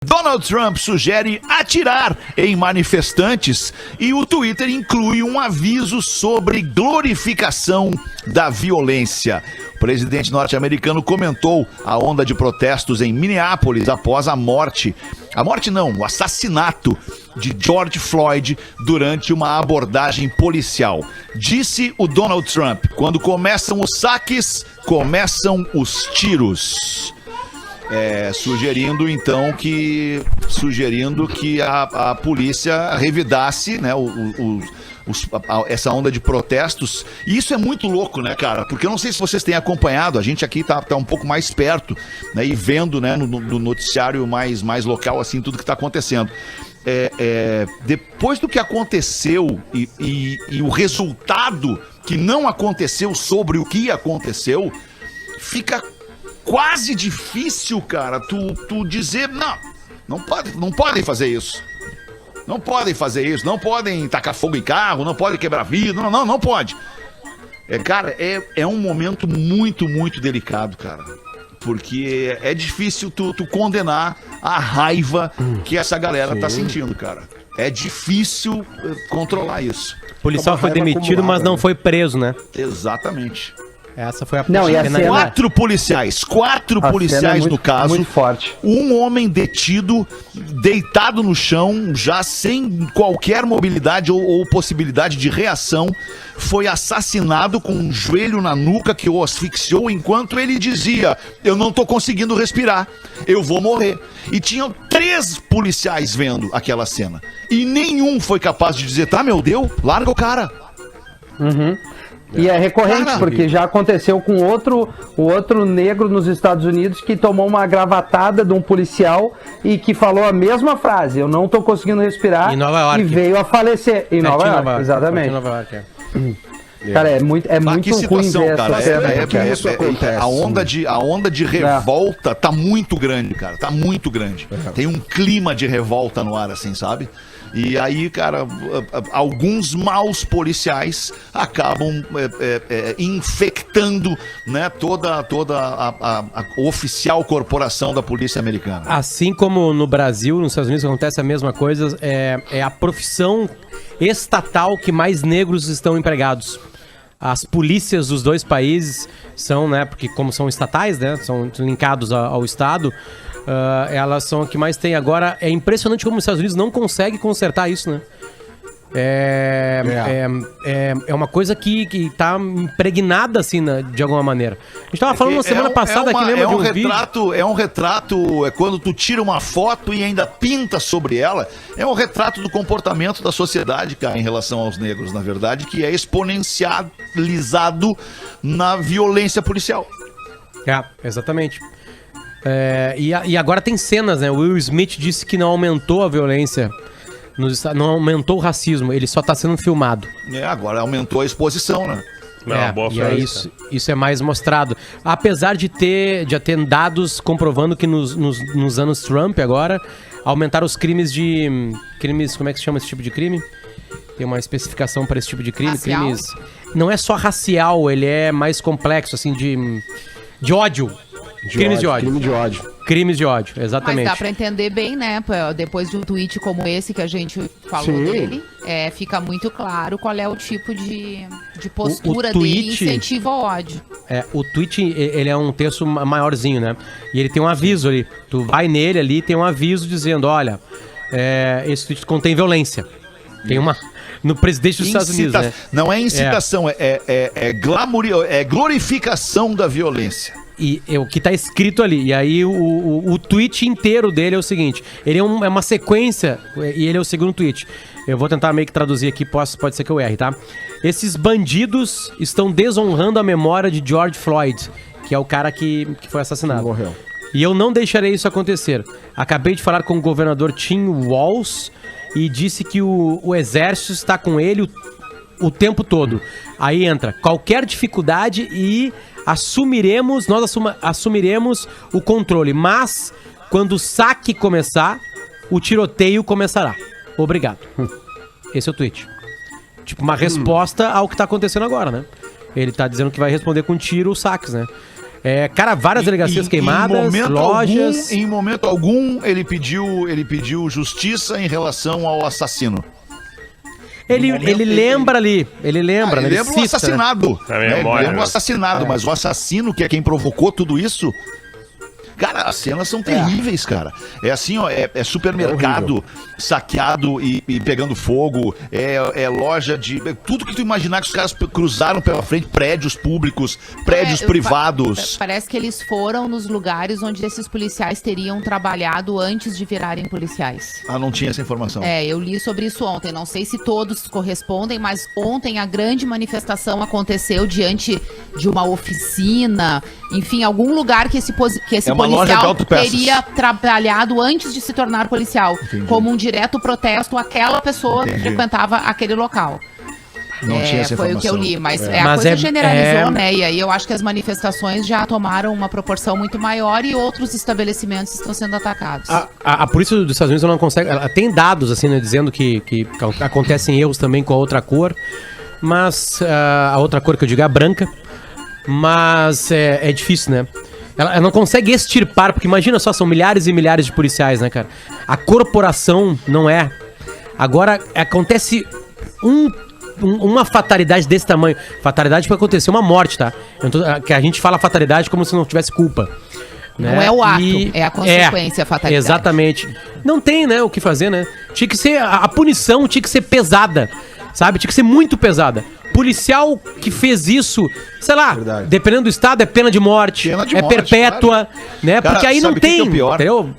Donald Trump sugere atirar em manifestantes e o Twitter inclui um aviso sobre glorificação da violência. O presidente norte-americano comentou a onda de protestos em Minneapolis após o assassinato de George Floyd durante uma abordagem policial. Disse o Donald Trump: quando começam os saques, começam os tiros. Sugerindo que a polícia revidasse, né, essa onda de protestos. E isso é muito louco, né, cara? Porque eu não sei se vocês têm acompanhado, a gente aqui tá um pouco mais perto, né, e vendo, né, no noticiário mais local, assim, tudo que tá acontecendo. Depois do que aconteceu e o resultado que não aconteceu sobre o que aconteceu, fica quase difícil, cara, tu dizer, não podem fazer isso. Não podem fazer isso, não podem tacar fogo em carro, não podem quebrar vidro, não pode. Cara, é um momento muito, muito delicado, cara. Porque é difícil tu condenar a raiva que essa galera tá sentindo, cara. É difícil controlar isso. O policial foi demitido, mas não foi preso, né? Exatamente. Essa foi a Quatro policiais no caso. Muito forte. Um homem detido, deitado no chão, já sem qualquer mobilidade ou possibilidade de reação, foi assassinado com um joelho na nuca que o asfixiou enquanto ele dizia: eu não tô conseguindo respirar, eu vou morrer. E tinham 3 policiais vendo aquela cena. E nenhum foi capaz de dizer: tá, meu Deus, larga o cara. Uhum. E é recorrente, porque já aconteceu com outro negro nos Estados Unidos que tomou uma gravatada de um policial e que falou a mesma frase: eu não tô conseguindo respirar, em Nova York. E veio a falecer em Nova York, exatamente. Nova York, Cara, é muito ruim ver cara, essa cena. A onda de revolta tá muito grande, cara. Tá muito grande. Tem um clima de revolta no ar, assim, sabe? E aí, cara, alguns maus policiais acabam infectando, né, toda a oficial corporação da polícia americana. Assim como no Brasil, nos Estados Unidos acontece a mesma coisa, é a profissão estatal que mais negros estão empregados. As polícias dos dois países são, né, porque como são estatais, né, são linkados ao Estado, elas são o que mais tem. Agora, é impressionante como os Estados Unidos não conseguem consertar isso, né? É uma coisa que tá impregnada, assim, de alguma maneira. A gente tava falando na semana passada que lembra de um vídeo. É um retrato, quando tu tira uma foto e ainda pinta sobre ela, é um retrato do comportamento da sociedade, cara, em relação aos negros, na verdade, que é exponencializado na violência policial. Exatamente. E agora tem cenas, né? O Will Smith disse que não aumentou a violência, não aumentou o racismo, ele só tá sendo filmado. Agora aumentou a exposição, né? E aí isso é mais mostrado. Apesar de ter dados comprovando que nos anos Trump agora aumentaram os crimes, como é que se chama esse tipo de crime? Tem uma especificação para esse tipo de crime. Racial? Crimes. Não é só racial, ele é mais complexo, assim, de ódio. Crimes de ódio, exatamente. Mas dá pra entender bem, né? Depois de um tweet como esse que a gente falou dele, fica muito claro qual é o tipo de postura dele e incentivo ao ódio. O tweet, ele é um texto maiorzinho, né? E ele tem um aviso ali. Tu vai nele ali, tem um aviso dizendo: olha, esse tweet contém violência. Tem uma... No presidente dos Estados Unidos, né? Não é incitação, é glorificação da violência. E o que tá escrito ali. E aí o tweet inteiro dele é o seguinte: ele é uma sequência, e ele é o segundo tweet. Eu vou tentar meio que traduzir aqui, pode ser que eu erre, tá? Esses bandidos estão desonrando a memória de George Floyd, que é o cara que foi assassinado. Morreu. E eu não deixarei isso acontecer. Acabei de falar com o governador Tim Walz e disse que o exército está com ele o tempo todo. Aí entra qualquer dificuldade e nós assumiremos o controle. Mas, quando o saque começar, o tiroteio começará. Obrigado. Esse é o tweet. Tipo, uma resposta ao que tá acontecendo agora, né? Ele tá dizendo que vai responder com tiro os saques, né? Cara, várias delegacias queimadas, lojas. Em momento algum, ele pediu justiça em relação ao assassino. Ele lembra ali, ele lembra, né? Ele lembra o cita, assassinado. né? Ele lembra o assassinado, mas o assassino, que é quem provocou tudo isso. Cara, as cenas são terríveis, cara. É assim, ó, é supermercado saqueado e pegando fogo, é loja de... tudo que tu imaginar que os caras cruzaram pela frente, prédios públicos, prédios privados. Parece que eles foram nos lugares onde esses policiais teriam trabalhado antes de virarem policiais. Ah, não tinha essa informação. Eu li sobre isso ontem. Não sei se todos correspondem, mas ontem a grande manifestação aconteceu diante de uma oficina, enfim, algum lugar que esse policial teria trabalhado antes de se tornar policial. Entendi. Como um direto protesto àquela pessoa que frequentava aquele local. Não tinha essa foi informação. o que eu li, mas a Mas coisa generalizou, né? E aí eu acho que as manifestações já tomaram uma proporção muito maior e outros estabelecimentos estão sendo atacados. A polícia dos Estados Unidos não consegue... Ela tem dados, assim, né, dizendo que acontecem erros também com a outra cor, mas... a outra cor que eu digo é a branca, mas é difícil, né? Ela não consegue extirpar, porque imagina só, são milhares e milhares de policiais, né, cara? A corporação não é. Agora, acontece uma fatalidade desse tamanho. Fatalidade pode acontecer uma morte, tá? Que a gente fala fatalidade como se não tivesse culpa. Né? Não é o ato, é a consequência, a fatalidade. Exatamente. Não tem, né, o que fazer, né? Tinha que ser, a punição tinha que ser pesada, sabe? Tinha que ser muito pesada. Policial que fez isso, sei lá, dependendo do estado, é pena de morte, perpétua, claro. Né? Cara, porque aí não tem, que é o pior? entendeu?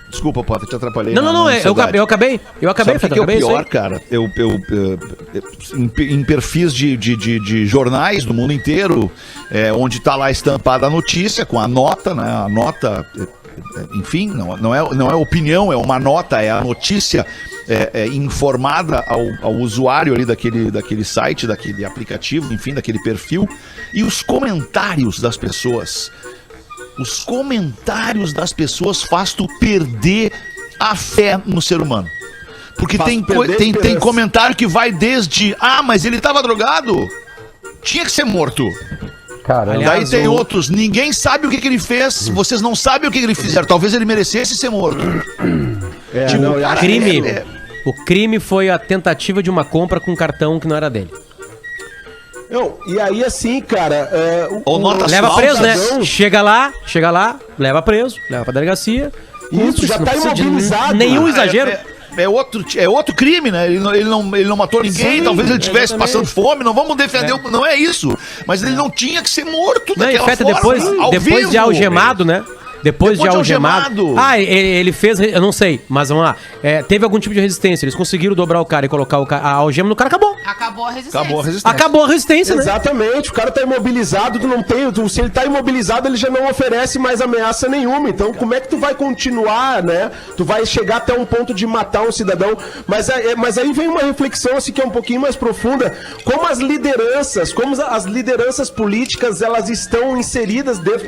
Desculpa, Potter, te atrapalhei. Não, eu acabei. Sabe o que é o pior, cara? Em perfis de jornais do mundo inteiro, onde tá lá estampada a notícia, com a nota, né? A nota, enfim, não é opinião, é uma nota, é a notícia informada ao usuário ali daquele site, daquele aplicativo, enfim, daquele perfil, e os comentários das pessoas. Os comentários das pessoas faz tu perder a fé no ser humano. Porque tem comentário que vai desde... mas ele tava drogado? Tinha que ser morto. Caramba. Aliás, daí tem outros, ninguém sabe o que ele fez, vocês não sabem o que ele fizeram, talvez ele merecesse ser morto. O crime foi a tentativa de uma compra com um cartão que não era dele. Não, e aí assim, cara... leva preso, né? Chega lá, leva preso, leva pra delegacia. Isso, já tá imobilizado. Nenhum exagero. É outro crime, né? Ele não matou ninguém, Sim, talvez ele estivesse exatamente. passando fome, não vamos defender, não é isso. Mas ele não tinha que ser morto daquela forma, depois de algemado, né? Depois de algemado. Ele fez, eu não sei, mas vamos lá. Teve algum tipo de resistência. Eles conseguiram dobrar o cara e colocar a algema no cara, acabou. Acabou a resistência. Acabou a resistência, né? Exatamente, o cara tá imobilizado, se ele tá imobilizado, ele já não oferece mais ameaça nenhuma. Então, como é que tu vai continuar, né? Tu vai chegar até um ponto de matar um cidadão. Mas aí vem uma reflexão assim que é um pouquinho mais profunda. Como as lideranças políticas, elas estão inseridas dentro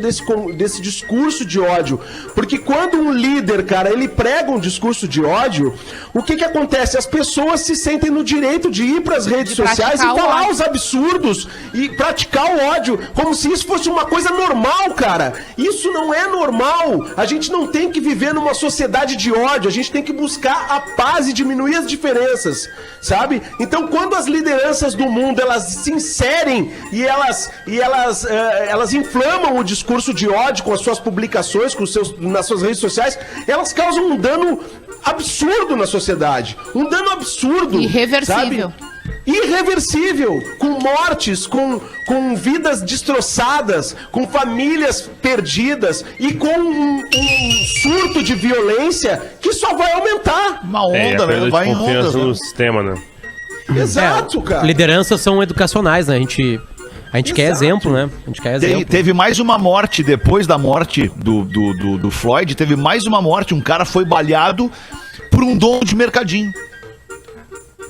desse discurso de ódio. Porque quando um líder, cara, ele prega um discurso de ódio, o que acontece? As pessoas se sentem no direito de ir para as redes sociais e falar os absurdos e praticar o ódio, como se isso fosse uma coisa normal, cara. Isso não é normal. A gente não tem que viver numa sociedade de ódio, a gente tem que buscar a paz e diminuir as diferenças, sabe? Então, quando as lideranças do mundo, elas se inserem e elas inflamam o discurso de ódio com as suas publicações, nas suas redes sociais, elas causam um dano absurdo na sociedade. Um dano absurdo. Irreversível. Sabe? Irreversível, com mortes, com vidas destroçadas, com famílias perdidas e com um surto de violência que só vai aumentar. Uma onda, né? Vai em ondas, no sistema, né? Exato, cara. Lideranças são educacionais, né? A gente quer exemplo, né? A gente quer exemplo. Teve mais uma morte depois da morte do Floyd, teve mais uma morte. Um cara foi baleado por um dono de mercadinho.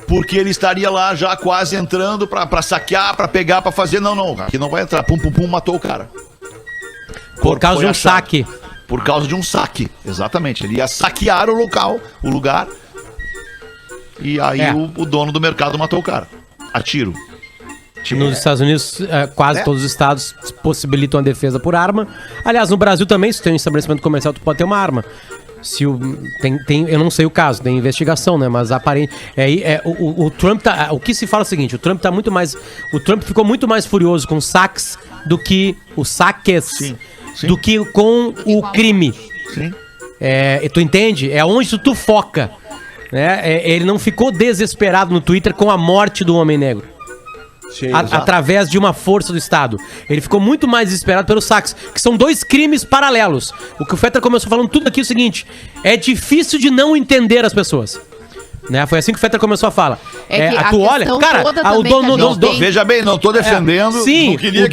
Porque ele estaria lá já quase entrando pra saquear, pra pegar, pra fazer. Não, aqui não vai entrar. Pum, matou o cara. Por causa de um saque. Por causa de um saque, exatamente. Ele ia saquear o lugar. E aí o dono do mercado matou o cara. A tiro. Nos Estados Unidos, quase todos os estados possibilitam a defesa por arma. Aliás, no Brasil também, se tem um estabelecimento comercial, tu pode ter uma arma. Se eu não sei o caso, tem investigação, né? Mas aparente. O Trump tá. O que se fala é o seguinte: o Trump ficou muito mais furioso com saques do que os saques do que com o crime. Sim. Tu entende? É onde tu foca. Né? Ele não ficou desesperado no Twitter com a morte do homem negro. Através de uma força do Estado. Ele ficou muito mais desesperado pelos saques, que são dois crimes paralelos. O que o Fetter começou falando tudo aqui é o seguinte: é difícil de não entender as pessoas. Né? Foi assim que o Fetter começou a falar. Tu olha, cara, o dono veja bem, não tô defendendo. Sim, o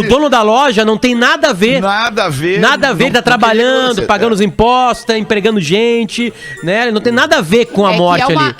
dono da loja não tem nada a ver. Nada a ver, tá trabalhando, pagando os impostos, tá empregando gente, né? Não tem nada a ver com a morte ali.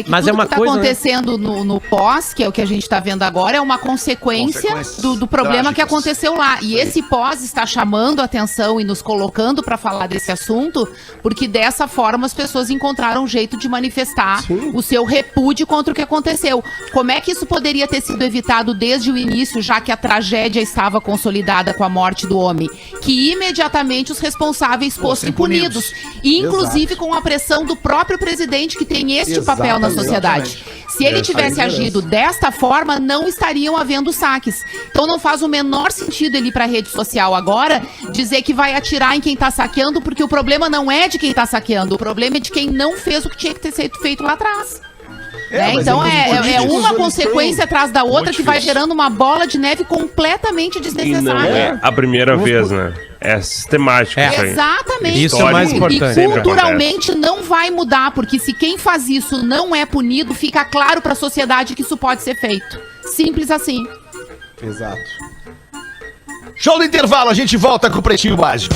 Mas tudo que tá acontecendo, né? no pós, que é o que a gente tá vendo agora, é uma consequência do problema que aconteceu lá. E esse pós está chamando a atenção e nos colocando para falar desse assunto, porque dessa forma as pessoas encontraram um jeito de manifestar o seu repúdio contra o que aconteceu. Como é que isso poderia ter sido evitado desde o início, já que a tragédia estava consolidada com a morte do homem? Que imediatamente os responsáveis fossem punidos. Inclusive com a pressão do próprio presidente, que tem este papel na sociedade. Se ele tivesse agido desta forma, não estariam havendo saques. Então não faz o menor sentido ele ir pra rede social agora dizer que vai atirar em quem tá saqueando, porque o problema não é de quem tá saqueando, o problema é de quem não fez o que tinha que ter sido feito lá atrás. Então é uma consequência atrás da outra que vai gerando uma bola de neve completamente desnecessária. E não é a primeira vez, né? É sistemático isso aí. Exatamente. Isso é mais importante. E culturalmente não vai mudar, porque se quem faz isso não é punido, fica claro pra sociedade que isso pode ser feito. Simples assim. Exato. Show do intervalo, a gente volta com o Pretinho Básico.